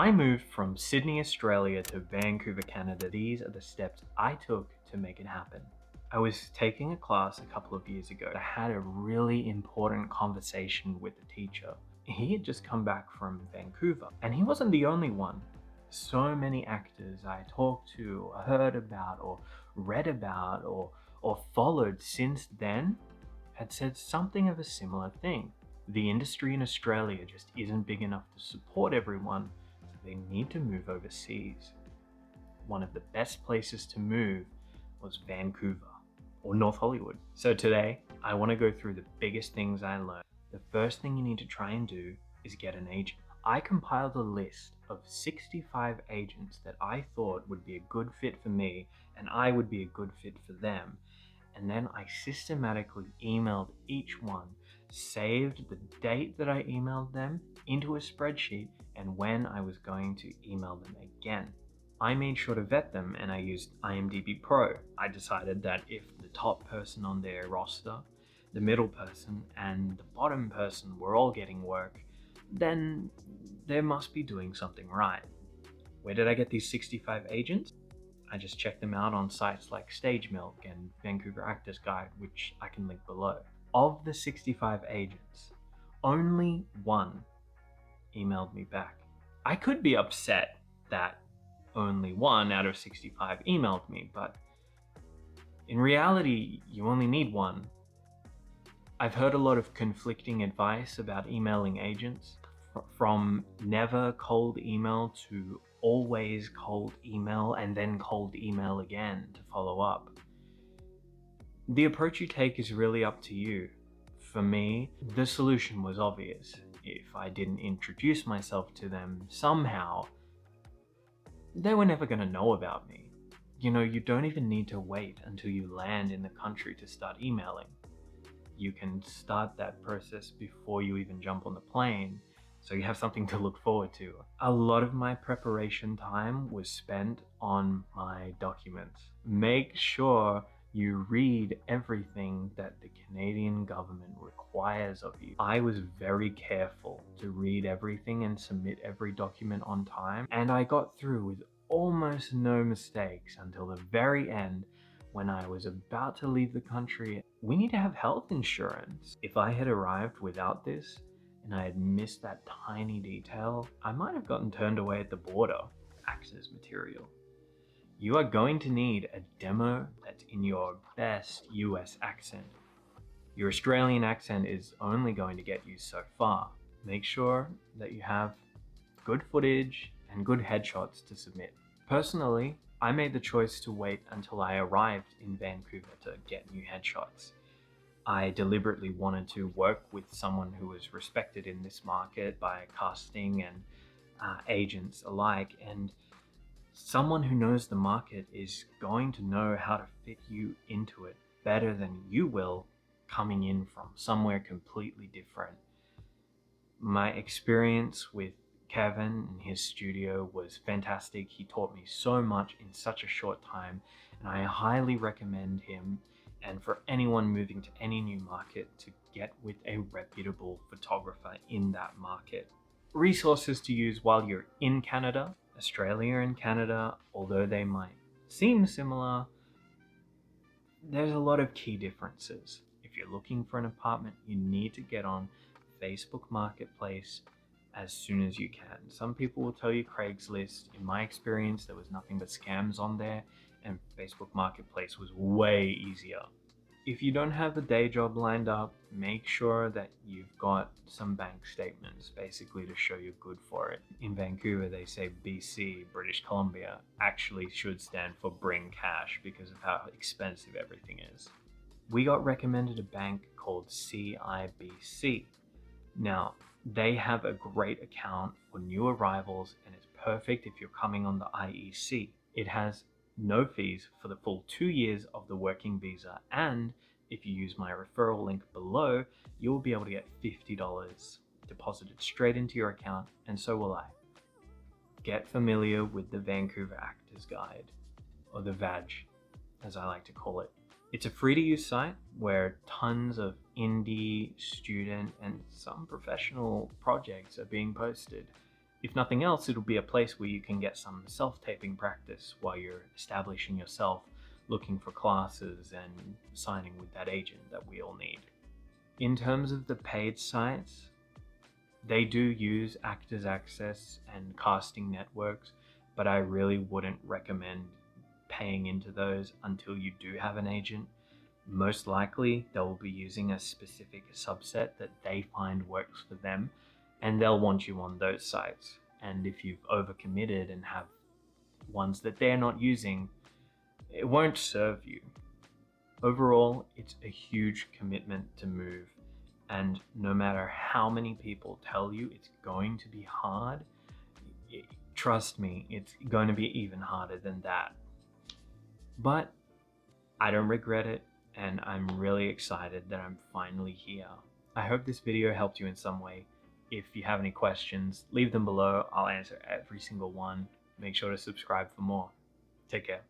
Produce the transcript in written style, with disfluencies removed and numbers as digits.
I moved from Sydney, Australia to Vancouver, Canada. These are the steps I took to make it happen. I was taking a class a couple of years ago. I had a really important conversation with the teacher. He had just come back from Vancouver, and he wasn't the only one. So many actors I talked to, heard about, or read about, or followed since then had said something of a similar thing. The industry in Australia just isn't big enough to support everyone, so they need to move overseas. One of the best places to move was Vancouver or North Hollywood. So today, I want to go through the biggest things I learned. The first thing you need to try and do is get an agent. I compiled a list of 65 agents that I thought would be a good fit for me and I would be a good fit for them. And then I systematically emailed each one, saved the date that I emailed them into a spreadsheet and when I was going to email them again. I made sure to vet them and I used IMDb Pro. I decided that if the top person on their roster, the middle person, and the bottom person were all getting work, then they must be doing something right. Where did I get these 65 agents? I just checked them out on sites like Stagemilk and Vancouver Actors Guide, which I can link below. Of the 65 agents, only one emailed me back. I could be upset that only one out of 65 emailed me, but in reality, you only need one. I've heard a lot of conflicting advice about emailing agents, from never cold email to always cold email and then cold email again to follow up. The approach you take is really up to you. For me, the solution was obvious. If I didn't introduce myself to them somehow, they were never going to know about me. You don't even need to wait until you land in the country to start emailing. You can start that process before you even jump on the plane, so you have something to look forward to. A lot of my preparation time was spent on my documents. Make sure you read everything that the Canadian government requires of you. I was very careful to read everything and submit every document on time, and I got through with almost no mistakes until the very end when I was about to leave the country. We need to have health insurance. If I had arrived without this, and I had missed that tiny detail, I might have gotten turned away at the border. Access material. You are going to need a demo that's in your best US accent. Your Australian accent is only going to get you so far. Make sure that you have good footage and good headshots to submit. Personally, I made the choice to wait until I arrived in Vancouver to get new headshots. I deliberately wanted to work with someone who was respected in this market by casting and agents alike, and someone who knows the market is going to know how to fit you into it better than you will coming in from somewhere completely different. My experience with Kevin and his studio was fantastic. He taught me so much in such a short time, and I highly recommend him, and for anyone moving to any new market, to get with a reputable photographer in that market. Resources to use while you're in Canada. Australia and Canada, although they might seem similar, there's a lot of key differences. If you're looking for an apartment, you need to get on Facebook Marketplace as soon as you can. Some people will tell you Craigslist. In my experience, there was nothing but scams on there, and Facebook Marketplace was way easier. If you don't have a day job lined up, make sure that you've got some bank statements, basically to show you're good for it. In Vancouver, they say BC, British Columbia, actually should stand for bring cash because of how expensive everything is. We got recommended a bank called CIBC. Now, they have a great account for new arrivals, and it's perfect if you're coming on the IEC. It has no fees for the full 2 years of the working visa, and if you use my referral link below, you'll be able to get $50 deposited straight into your account, and so will I. Get familiar with the Vancouver Actors Guide, or the VAG, as I like to call it. It's a free-to-use site where tons of indie, student, and some professional projects are being posted. If nothing else, it'll be a place where you can get some self-taping practice while you're establishing yourself, looking for classes, and signing with that agent that we all need. In terms of the paid sites, they do use Actors Access and casting networks, but I really wouldn't recommend paying into those until you do have an agent. Most likely they'll be using a specific subset that they find works for them, and they'll want you on those sites. And if you've overcommitted and have ones that they're not using, it won't serve you. Overall, it's a huge commitment to move, and no matter how many people tell you it's going to be hard, trust me, it's going to be even harder than that. But I don't regret it, and I'm really excited that I'm finally here. I hope this video helped you in some way. If you have any questions, leave them below. I'll answer every single one. Make sure to subscribe for more. Take care.